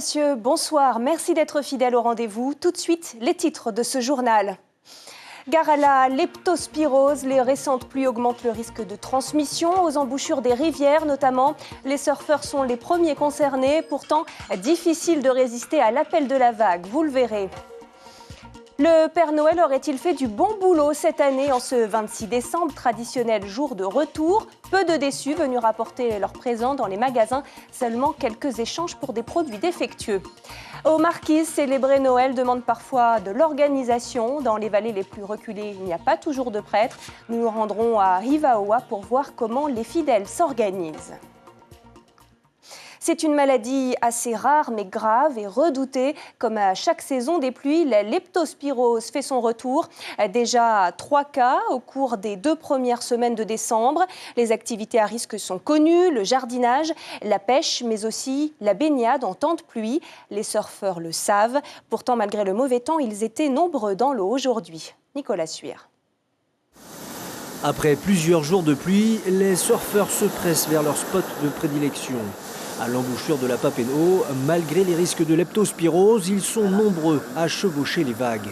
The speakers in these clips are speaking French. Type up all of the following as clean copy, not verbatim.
monsieur, bonsoir. Merci d'être fidèle au rendez-vous. Tout de suite, les titres de ce journal. Gare à la leptospirose, les récentes pluies augmentent le risque de transmission aux embouchures des rivières notamment. Les surfeurs sont les premiers concernés, pourtant difficile de résister à l'appel de la vague, vous le verrez. Le Père Noël aurait-il fait du bon boulot cette année en ce 26 décembre, traditionnel jour de retour? Peu de déçus venus rapporter leurs présents dans les magasins, seulement quelques échanges pour des produits défectueux. Aux Marquises, célébrer Noël demande parfois de l'organisation. Dans les vallées les plus reculées, il n'y a pas toujours de prêtres. Nous nous rendrons à Rivaoa pour voir comment les fidèles s'organisent. C'est une maladie assez rare mais grave et redoutée. Comme à chaque saison des pluies, la leptospirose fait son retour. Déjà 3 cas au cours des 2 premières semaines de décembre. Les activités à risque sont connues, le jardinage, la pêche, mais aussi la baignade en temps de pluie. Les surfeurs le savent. Pourtant, malgré le mauvais temps, ils étaient nombreux dans l'eau aujourd'hui. Nicolas Suire. Après plusieurs jours de pluie, les surfeurs se pressent vers leur spot de prédilection. À l'embouchure de la Papenot, malgré les risques de leptospirose, ils sont nombreux à chevaucher les vagues.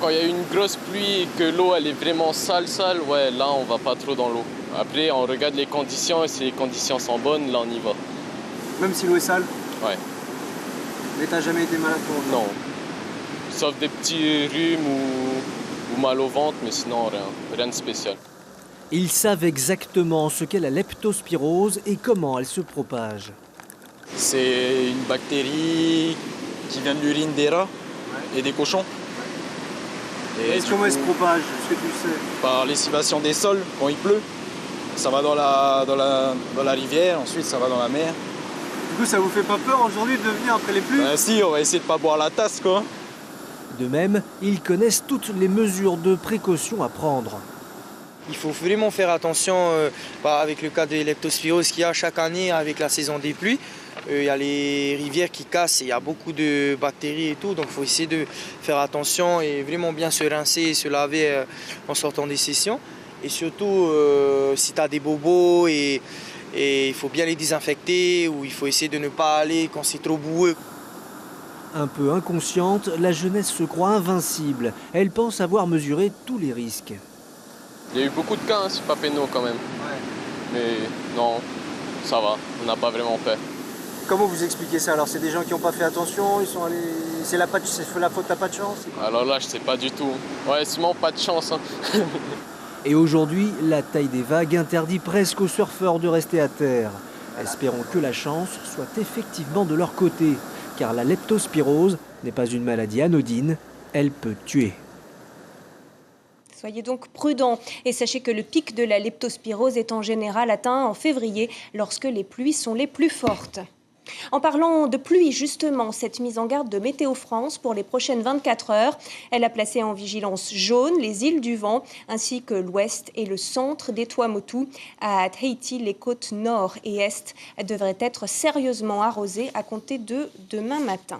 Quand il y a une grosse pluie et que l'eau elle est vraiment sale, ouais, là on va pas trop dans l'eau. Après on regarde les conditions et si les conditions sont bonnes, là on y va. Même si l'eau est sale? Ouais. Mais t'as jamais été malade pour autant? Non. Sauf des petits rhumes ou mal au ventre, mais sinon rien de spécial. Ils savent exactement ce qu'est la leptospirose et comment elle se propage. C'est une bactérie qui vient de l'urine des rats et des cochons. Et comment elle se propage? Est-ce que tu sais? Par lessivation des sols quand il pleut. Ça va dans la rivière, ensuite ça va dans la mer. Du coup, ça vous fait pas peur aujourd'hui de venir après les pluies? Si, on va essayer de pas boire la tasse quoi. De même, ils connaissent toutes les mesures de précaution à prendre. Il faut vraiment faire attention avec le cas de leptospirose qu'il y a chaque année avec la saison des pluies. Il y a les rivières qui cassent et il y a beaucoup de bactéries et tout. Donc il faut essayer de faire attention et vraiment bien se rincer et se laver en sortant des sessions. Et surtout, si tu as des bobos, et il faut bien les désinfecter ou il faut essayer de ne pas aller quand c'est trop boueux. Un peu inconsciente, la jeunesse se croit invincible. Elle pense avoir mesuré tous les risques. Il y a eu beaucoup de cas sur Papenot quand même. Ouais. Mais non, ça va, on n'a pas vraiment peur. Comment vous expliquez ça? Alors c'est des gens qui n'ont pas fait attention, ils sont allés... c'est la faute à pas de chance? Alors là, je sais pas du tout. Ouais, sûrement pas de chance. Hein. Et aujourd'hui, la taille des vagues interdit presque aux surfeurs de rester à terre. Espérons que la chance soit effectivement de leur côté, car la leptospirose n'est pas une maladie anodine, elle peut tuer. Soyez donc prudents et sachez que le pic de la leptospirose est en général atteint en février lorsque les pluies sont les plus fortes. En parlant de pluie, justement, cette mise en garde de Météo France pour les prochaines 24 heures, elle a placé en vigilance jaune les îles du Vent ainsi que l'ouest et le centre des Tuamotu. À Tahiti, les côtes nord et est devraient être sérieusement arrosées à compter de demain matin.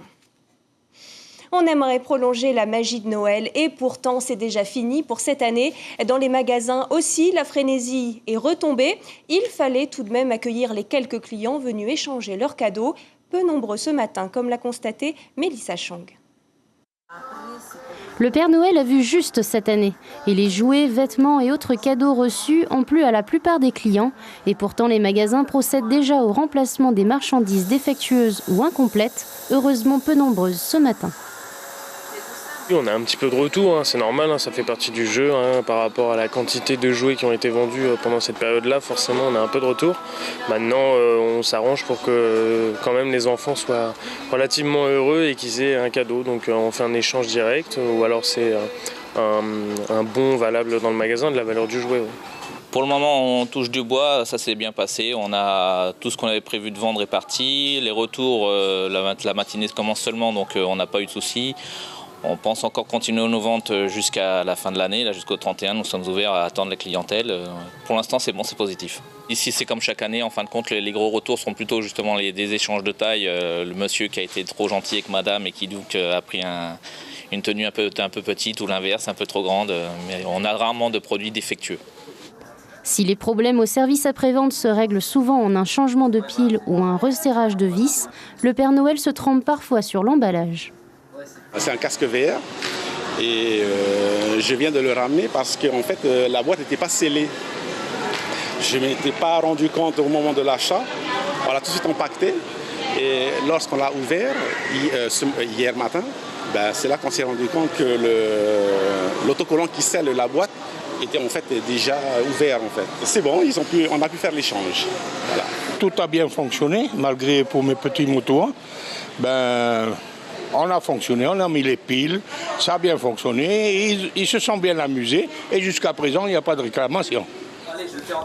On aimerait prolonger la magie de Noël et pourtant c'est déjà fini pour cette année. Dans les magasins aussi, la frénésie est retombée. Il fallait tout de même accueillir les quelques clients venus échanger leurs cadeaux. Peu nombreux ce matin, comme l'a constaté Mélissa Chang. Le Père Noël a vu juste cette année. Et les jouets, vêtements et autres cadeaux reçus ont plu à la plupart des clients. Et pourtant, les magasins procèdent déjà au remplacement des marchandises défectueuses ou incomplètes, heureusement peu nombreuses ce matin. On a un petit peu de retour, c'est normal, ça fait partie du jeu par rapport à la quantité de jouets qui ont été vendus pendant cette période-là. Forcément, on a un peu de retour. Maintenant, on s'arrange pour que quand même les enfants soient relativement heureux et qu'ils aient un cadeau. Donc on fait un échange direct ou alors c'est un bon valable dans le magasin de la valeur du jouet. Ouais. Pour le moment, on touche du bois, ça s'est bien passé. On a tout ce qu'on avait prévu de vendre est parti. Les retours, la matinée commence seulement, donc on n'a pas eu de soucis. On pense encore continuer nos ventes jusqu'à la fin de l'année, là jusqu'au 31. Nous sommes ouverts à attendre la clientèle. Pour l'instant, c'est bon, c'est positif. Ici, c'est comme chaque année. En fin de compte, les gros retours sont plutôt justement des échanges de taille. Le monsieur qui a été trop gentil avec madame et qui donc a pris une tenue un peu petite ou l'inverse, un peu trop grande. Mais on a rarement de produits défectueux. Si les problèmes au service après-vente se règlent souvent en un changement de pile ou un resserrage de vis, le Père Noël se trompe parfois sur l'emballage. C'est un casque VR et je viens de le ramener parce que en fait, la boîte n'était pas scellée. Je ne m'étais pas rendu compte au moment de l'achat. On l'a tout de suite empaqueté et lorsqu'on l'a ouvert hier matin, c'est là qu'on s'est rendu compte que l'autocollant qui scelle la boîte était en fait déjà ouvert. En fait. C'est bon, on a pu faire l'échange. Voilà. Tout a bien fonctionné, malgré pour mes petits motos. On a fonctionné, on a mis les piles, ça a bien fonctionné, ils se sont bien amusés et jusqu'à présent, il n'y a pas de réclamation.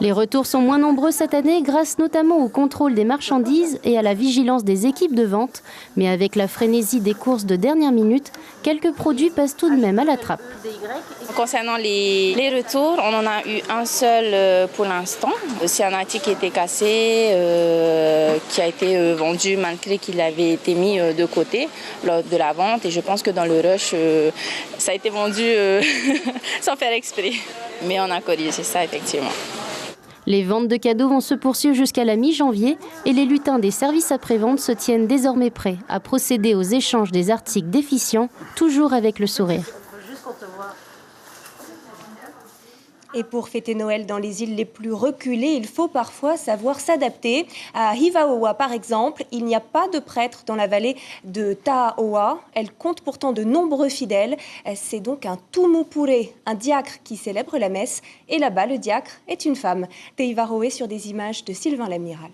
Les retours sont moins nombreux cette année grâce notamment au contrôle des marchandises et à la vigilance des équipes de vente. Mais avec la frénésie des courses de dernière minute, quelques produits passent tout de même à la trappe. Concernant les retours, on en a eu un seul pour l'instant. C'est un article qui était cassé, qui a été vendu malgré qu'il avait été mis de côté lors de la vente. Et je pense que dans le rush, ça a été vendu sans faire exprès. Mais on a corrigé ça effectivement. Les ventes de cadeaux vont se poursuivre jusqu'à la mi-janvier et les lutins des services après-vente se tiennent désormais prêts à procéder aux échanges des articles déficients, toujours avec le sourire. Et pour fêter Noël dans les îles les plus reculées, il faut parfois savoir s'adapter. À Hivaoa, par exemple, il n'y a pas de prêtre dans la vallée de Ta'aoa. Elle compte pourtant de nombreux fidèles. C'est donc un tumupure, un diacre qui célèbre la messe. Et là-bas, le diacre est une femme. Teivaroé sur des images de Sylvain Lamiral.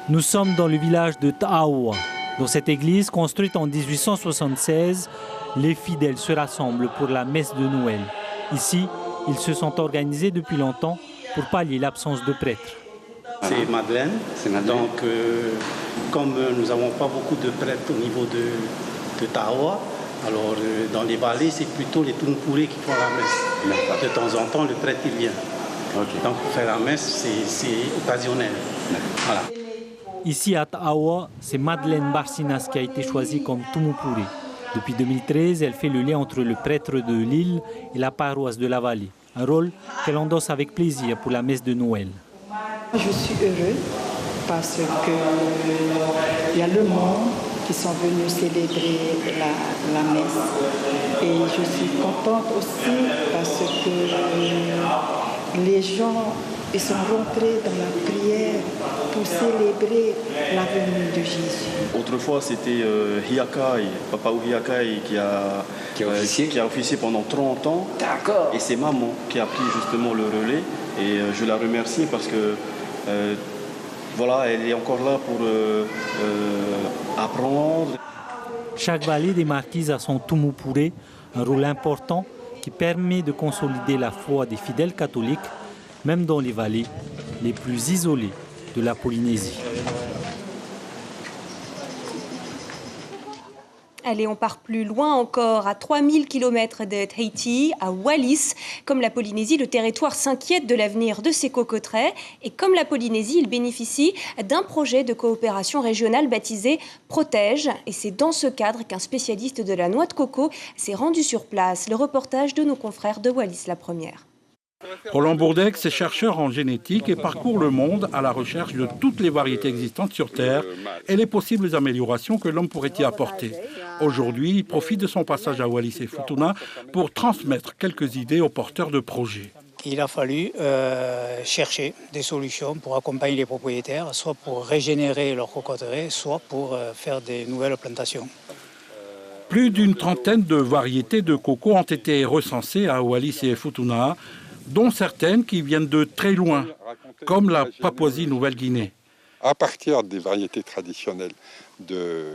Nous sommes dans le village de Ta'aoa. Dans cette église construite en 1876, les fidèles se rassemblent pour la messe de Noël. Ici, ils se sont organisés depuis longtemps pour pallier l'absence de prêtres. C'est Madeleine. Donc, comme nous n'avons pas beaucoup de prêtres au niveau de Ta'aoa, alors dans les vallées, c'est plutôt les Tumupure qui font la messe. De temps en temps, le prêtre il vient. Okay. Donc, pour faire la messe, c'est occasionnel. Voilà. Ici à Ta'aoa, c'est Madeleine Barcinas qui a été choisie comme Tumupure. Depuis 2013, elle fait le lien entre le prêtre de l'île et la paroisse de la vallée. Un rôle qu'elle endosse avec plaisir pour la messe de Noël. Je suis heureux parce qu'il y a le monde qui sont venus célébrer la messe. Et je suis contente aussi parce que les gens ils sont rentrés dans la prière pour célébrer la venue de Jésus. Autrefois, c'était Hiakai, Papa Hiakai qui a officié pendant 30 ans. D'accord. Et c'est maman qui a pris justement le relais. Et je la remercie parce que voilà, elle est encore là pour apprendre. Chaque vallée des Marquises a son Tumupure, un rôle important qui permet de consolider la foi des fidèles catholiques, même dans les vallées les plus isolées de la Polynésie. Allez, on part plus loin encore, à 3000 km de Tahiti, à Wallis. Comme la Polynésie, le territoire s'inquiète de l'avenir de ses cocoteraies. Et comme la Polynésie, il bénéficie d'un projet de coopération régionale baptisé Protège. Et c'est dans ce cadre qu'un spécialiste de la noix de coco s'est rendu sur place. Le reportage de nos confrères de Wallis, la première. Roland Bourdex est chercheur en génétique et parcourt le monde à la recherche de toutes les variétés existantes sur Terre et les possibles améliorations que l'homme pourrait y apporter. Aujourd'hui, il profite de son passage à Wallis et Futuna pour transmettre quelques idées aux porteurs de projets. Il a fallu chercher des solutions pour accompagner les propriétaires, soit pour régénérer leurs cocoteraies, soit pour faire des nouvelles plantations. Plus d'une trentaine de variétés de coco ont été recensées à Wallis et Futuna, dont certaines qui viennent de très loin, comme la Papouasie-Nouvelle-Guinée. À partir des variétés traditionnelles de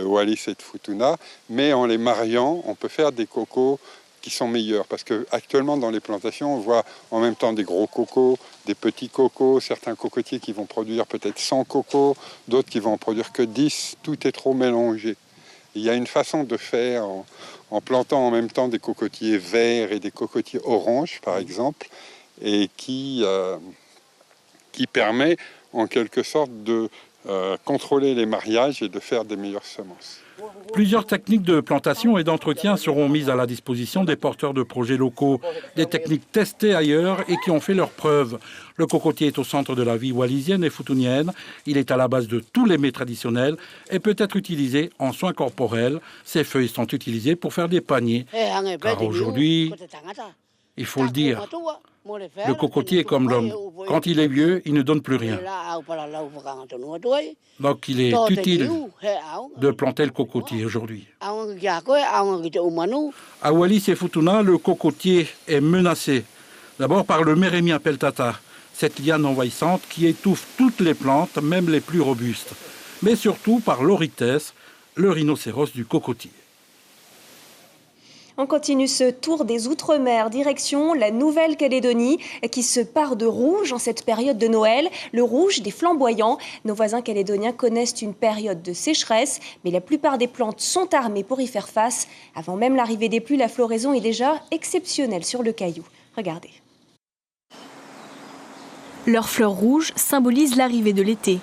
Wallis et de Futuna, mais en les mariant, on peut faire des cocos qui sont meilleurs. Parce qu'actuellement, dans les plantations, on voit en même temps des gros cocos, des petits cocos, certains cocotiers qui vont produire peut-être 100 cocos, d'autres qui vont en produire que 10. Tout est trop mélangé. Il y a une façon de faire en plantant en même temps des cocotiers verts et des cocotiers oranges, par exemple, et qui permet en quelque sorte de contrôler les mariages et de faire des meilleures semences. Plusieurs techniques de plantation et d'entretien seront mises à la disposition des porteurs de projets locaux. Des techniques testées ailleurs et qui ont fait leurs preuves. Le cocotier est au centre de la vie wallisienne et futunienne. Il est à la base de tous les mets traditionnels et peut être utilisé en soins corporels. Ses feuilles sont utilisées pour faire des paniers. Car aujourd'hui, il faut le dire, le cocotier est comme l'homme. Quand il est vieux, il ne donne plus rien. Donc il est utile de planter le cocotier aujourd'hui. À Wallis et Futuna, le cocotier est menacé. D'abord par le Mérémia peltata, cette liane envahissante qui étouffe toutes les plantes, même les plus robustes. Mais surtout par l'Orites, le rhinocéros du cocotier. On continue ce tour des Outre-mer, direction la Nouvelle-Calédonie, qui se pare de rouge en cette période de Noël, le rouge des flamboyants. Nos voisins calédoniens connaissent une période de sécheresse, mais la plupart des plantes sont armées pour y faire face. Avant même l'arrivée des pluies, la floraison est déjà exceptionnelle sur le Caillou. Regardez. Leurs fleurs rouges symbolisent l'arrivée de l'été.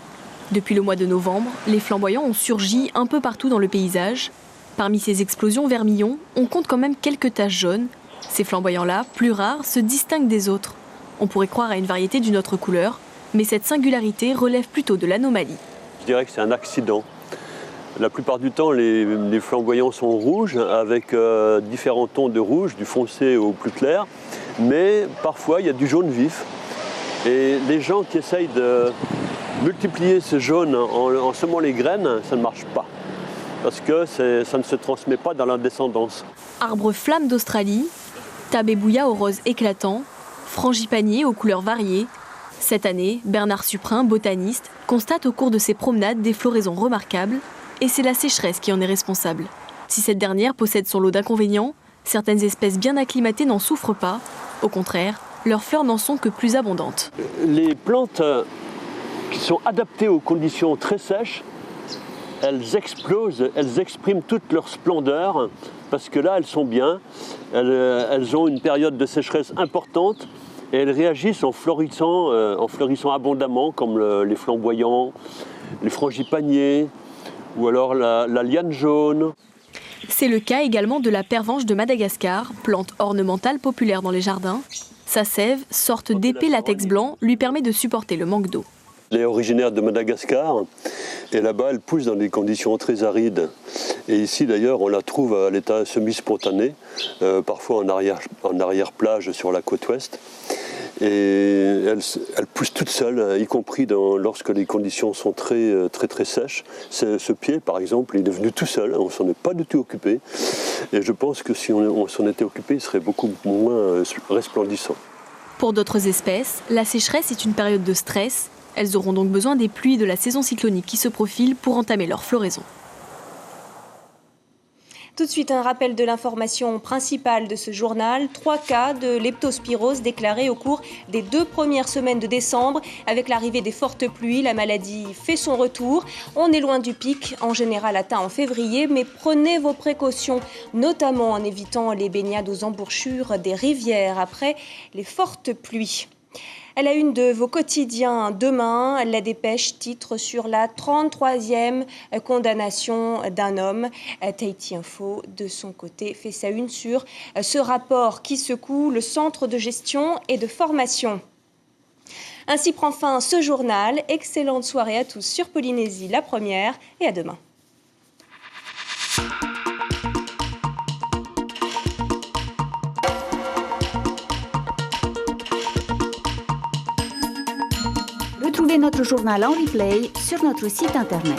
Depuis le mois de novembre, les flamboyants ont surgi un peu partout dans le paysage. Parmi ces explosions vermillons, on compte quand même quelques taches jaunes. Ces flamboyants-là, plus rares, se distinguent des autres. On pourrait croire à une variété d'une autre couleur, mais cette singularité relève plutôt de l'anomalie. Je dirais que c'est un accident. La plupart du temps, les flamboyants sont rouges, avec différents tons de rouge, du foncé au plus clair. Mais parfois, il y a du jaune vif. Et les gens qui essayent de multiplier ce jaune en semant les graines, ça ne marche pas. Parce que ça ne se transmet pas dans la descendance. Arbre flamme d'Australie, tabébouya au rose éclatant, frangipanier aux couleurs variées. Cette année, Bernard Suprin, botaniste, constate au cours de ses promenades des floraisons remarquables, et c'est la sécheresse qui en est responsable. Si cette dernière possède son lot d'inconvénients, certaines espèces bien acclimatées n'en souffrent pas. Au contraire, leurs fleurs n'en sont que plus abondantes. Les plantes qui sont adaptées aux conditions très sèches, elles explosent, elles expriment toute leur splendeur, parce que là, elles sont bien, elles ont une période de sécheresse importante, et elles réagissent en fleurissant abondamment, comme les flamboyants, les frangipaniers, ou alors la liane jaune. C'est le cas également de la pervenche de Madagascar, plante ornementale populaire dans les jardins. Sa sève, sorte d'épais latex blanc, lui permet de supporter le manque d'eau. Elle est originaire de Madagascar et là-bas elle pousse dans des conditions très arides. Et ici d'ailleurs on la trouve à l'état semi-spontané, parfois en arrière-plage sur la côte ouest. Et elle pousse toute seule, y compris lorsque les conditions sont très sèches. Ce pied par exemple il est devenu tout seul, on ne s'en est pas du tout occupé. Et je pense que si on s'en était occupé, il serait beaucoup moins resplendissant. Pour d'autres espèces, la sécheresse est une période de stress. Elles auront donc besoin des pluies de la saison cyclonique qui se profile pour entamer leur floraison. Tout de suite, un rappel de l'information principale de ce journal. 3 cas de leptospirose déclarés au cours des 2 premières semaines de décembre. Avec l'arrivée des fortes pluies, la maladie fait son retour. On est loin du pic, en général atteint en février, mais prenez vos précautions, notamment en évitant les baignades aux embouchures des rivières après les fortes pluies. À la une de vos quotidiens demain, La Dépêche titre sur la 33e condamnation d'un homme. Tahiti Info, de son côté, fait sa une sur ce rapport qui secoue le centre de gestion et de formation. Ainsi prend fin ce journal. Excellente soirée à tous sur Polynésie, la première, et à demain. Retrouvez notre journal en replay sur notre site internet.